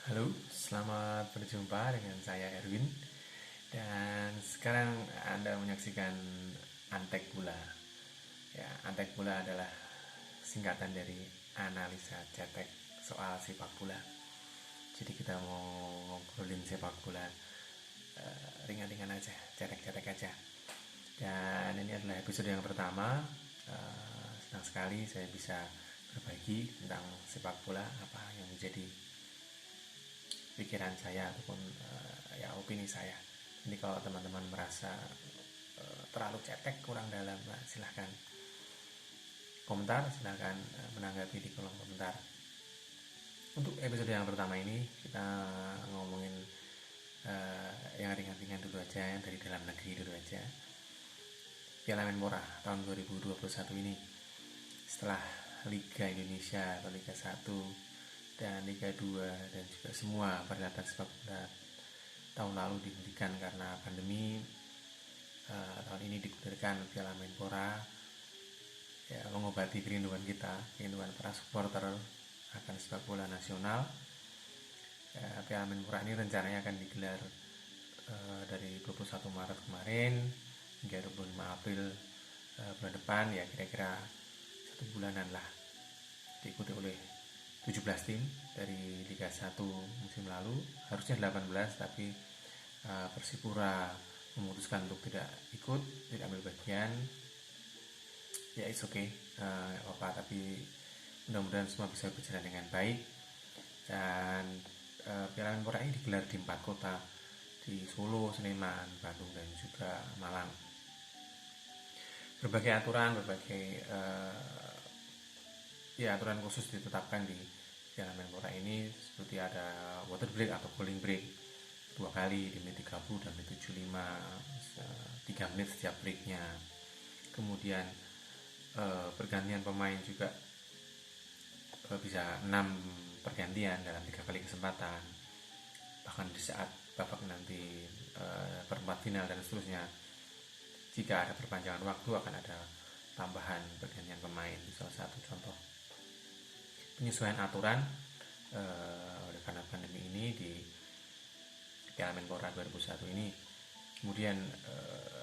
Halo, selamat berjumpa dengan saya Erwin. Dan sekarang Anda menyaksikan Antek Bola. Ya, Antek Bola adalah singkatan dari analisa cetek soal sepak bola. Jadi kita mau ngobrolin sepak bola ringan-ringan aja, cetek-cetek aja. Dan ini adalah episode yang pertama. Senang sekali saya bisa berbagi tentang sepak bola, apa yang menjadi pikiran saya ataupun ya opini saya. Jadi kalau teman-teman merasa terlalu cetek, kurang dalam, nah, silahkan komentar, silahkan menanggapi di kolom komentar. Untuk episode yang pertama ini kita ngomongin yang ringan-ringan dulu aja, yang dari dalam negeri dulu aja. Piala Menpora tahun 2021 ini, setelah Liga Indonesia atau Liga 1 dan Liga 2 dan juga semua perhelatan sepak bola tahun lalu dihentikan karena pandemi, tahun ini digulirkan Piala Menpora, ya, mengobati kerinduan kita, kerinduan para supporter akan sepak bola nasional. Ya, Piala Menpora ini rencananya akan digelar dari 21 Maret kemarin hingga 25 April bulan depan, ya kira-kira 1 bulanan lah. Diikuti oleh 17 tim dari Liga 1 musim lalu, harusnya 18 tapi Persipura memutuskan untuk tidak ikut, tidak ambil bagian. Ya it's okay, apa, tapi mudah-mudahan semua bisa berjalan dengan baik. Dan Piala Menpora ini digelar di 4 kota, di Solo, Sleman, Bandung, dan juga Malang. Berbagai aturan, berbagai aturan khusus ditetapkan di Piala Menpora ini, seperti ada water break atau cooling break 2 kali di menit 30 dan menit 75, 3 menit setiap breaknya. Kemudian pergantian pemain juga bisa 6 pergantian dalam 3 kali kesempatan. Bahkan di saat babak nanti perempat final dan seterusnya, jika ada perpanjangan waktu akan ada tambahan pergantian pemain. Salah satu contoh penyesuaian aturan oleh karena pandemi ini di Piala Menpora 2001 ini. Kemudian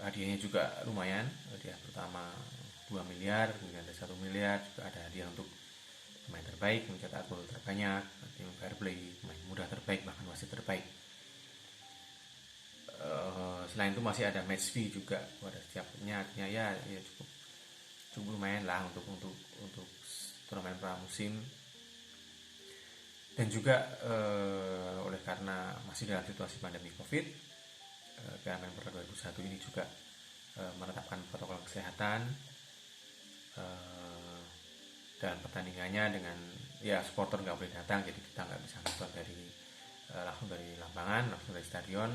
hadiahnya juga lumayan. Hadiah pertama 2 miliar, kemudian ada 1 miliar, juga ada hadiah untuk pemain terbaik, mencetak gol terbanyak, tim fair play, pemain muda terbaik, bahkan wasit terbaik. Selain itu masih ada match fee juga pada setiap penyakitnya, ya cukup lumayan lah untuk turnamen pramusim. Dan juga oleh karena masih dalam situasi pandemi Covid, Piala Menpora 2001 ini juga menetapkan protokol kesehatan dan pertandingannya dengan supporter nggak boleh datang, jadi kita nggak bisa nonton langsung dari lapangan, langsung dari stadion.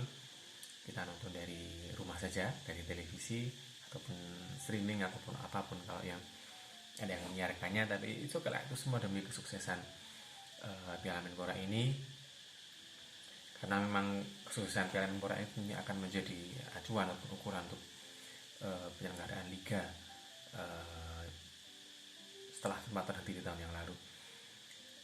Kita nonton dari rumah saja, dari televisi ataupun streaming ataupun apapun kalau yang ada yang menyiarkannya. Tapi itu semua demi kesuksesan Piala Menpora ini, karena memang kesuksesan Piala Menpora ini akan menjadi acuan atau ukuran untuk penyelenggaraan liga setelah sempat terhenti di tahun yang lalu.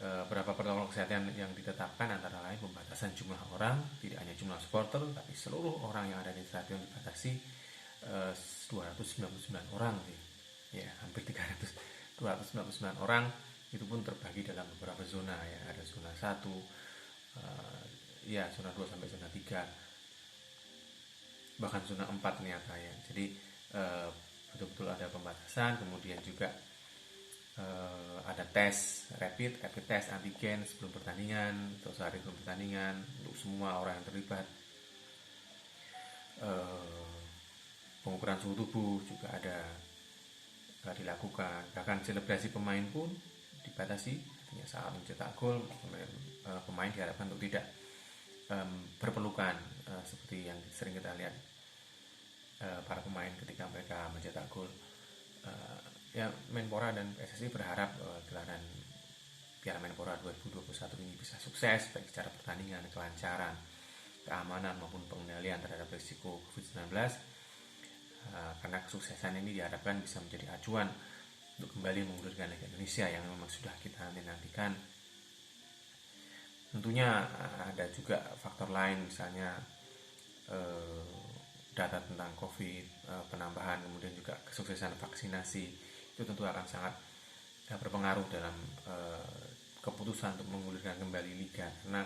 Berapa protokol kesehatan yang ditetapkan antara lain pembatasan jumlah orang, tidak hanya jumlah supporter tapi seluruh orang yang ada di stadion dibatasi 299 orang sih. Ya, hampir 299 orang. Itu pun terbagi dalam beberapa zona, ya, ada zona 1, zona 2 sampai zona 3. Bahkan zona 4 ternyata, ya. Jadi betul-betul ada pembatasan. Kemudian juga ada tes rapid test antigen sebelum pertandingan atau sehari sebelum pertandingan untuk semua orang yang terlibat. Pengukuran suhu tubuh juga ada dilakukan. Bahkan selebrasi pemain pun dibatasi, artinya saat mencetak gol pemain diharapkan untuk tidak berpelukan seperti yang sering kita lihat para pemain ketika mereka mencetak gol. Ya, Menpora dan PSSI berharap gelaran Piala Menpora 2021 ini bisa sukses baik secara pertandingan, kelancaran, keamanan maupun pengendalian terhadap risiko COVID-19, karena kesuksesan ini diharapkan bisa menjadi acuan untuk kembali menggulirkan Liga Indonesia yang memang sudah kita nantikan Tentunya ada juga faktor lain, misalnya data tentang COVID, penambahan, kemudian juga kesuksesan vaksinasi itu tentu akan sangat berpengaruh dalam keputusan untuk menggulirkan kembali liga, karena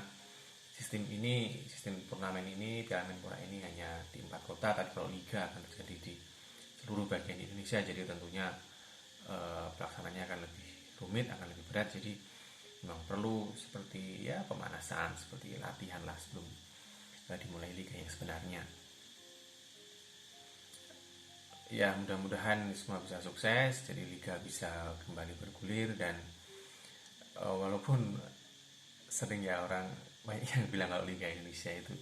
sistem turnamen ini, Piala Menpora ini hanya di 4 kota. Tapi kalau liga akan terjadi di seluruh bagian Indonesia, jadi tentunya pelaksananya akan lebih rumit, akan lebih berat. Jadi memang perlu seperti ya pemanasan, seperti latihan lah sebelum dimulai liga yang sebenarnya. Ya mudah-mudahan semua bisa sukses, jadi liga bisa kembali bergulir. Dan walaupun sering ya orang banyak yang bilang kalau liga Indonesia itu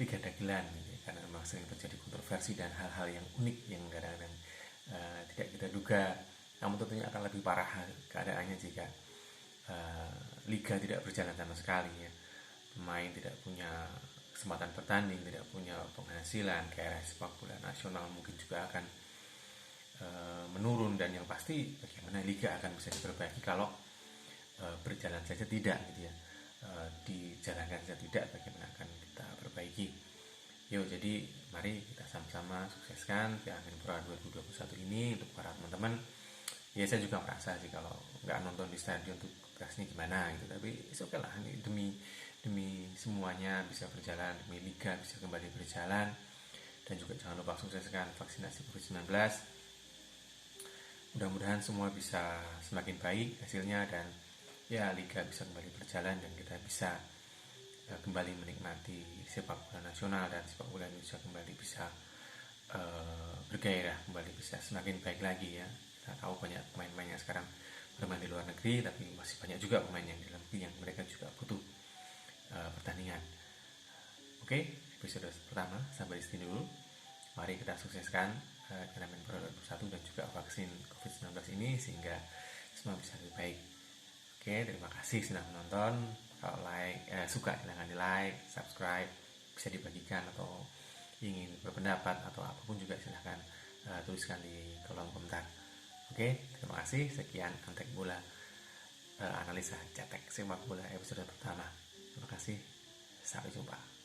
liga dagelan gitu, karena memang sering terjadi kontroversi dan hal-hal yang unik yang kadang-kadang tidak kita duga. Namun tentunya akan lebih parah keadaannya jika liga tidak berjalan sama sekali ya. Pemain tidak punya kesempatan bertanding, tidak punya penghasilan, kayak sepak bola nasional mungkin juga akan menurun. Dan yang pasti bagaimana liga akan bisa diperbaiki kalau berjalan saja tidak gitu ya, dijalankan saja tidak, bagaimana akan kita perbaiki. Yuk, jadi mari kita sama-sama sukseskan Piala Menpora 2021 ini untuk para teman-teman. Ya saya juga merasa sih kalau nggak nonton di stadion tuh rasanya gimana gitu, tapi oke lah, ini demi semuanya bisa berjalan, demi liga bisa kembali berjalan. Dan juga jangan lupa sukseskan vaksinasi COVID-19. Mudah-mudahan semua bisa semakin baik hasilnya, dan ya liga bisa kembali berjalan dan kita bisa kembali menikmati sepak bola nasional, dan sepak bola Indonesia kembali bisa bergairah, kembali bisa semakin baik lagi ya. Kita tahu banyak pemain-pemain yang sekarang bermain di luar negeri, tapi masih banyak juga pemain yang di dalam negeri yang mereka juga butuh pertandingan. Oke, episode pertama sampai di sini dulu. Mari kita sukseskan Piala Menpora 2021 dan juga vaksin COVID-19 ini sehingga semua bisa lebih baik. Oke, terima kasih sudah menonton. Kalau suka silahkan di like, subscribe, bisa dibagikan, atau ingin berpendapat atau apapun juga silahkan tuliskan di kolom komentar. Oke, terima kasih. Sekian Antek Bola, analisa cetek sepak bola episode pertama. Terima kasih. Sampai jumpa.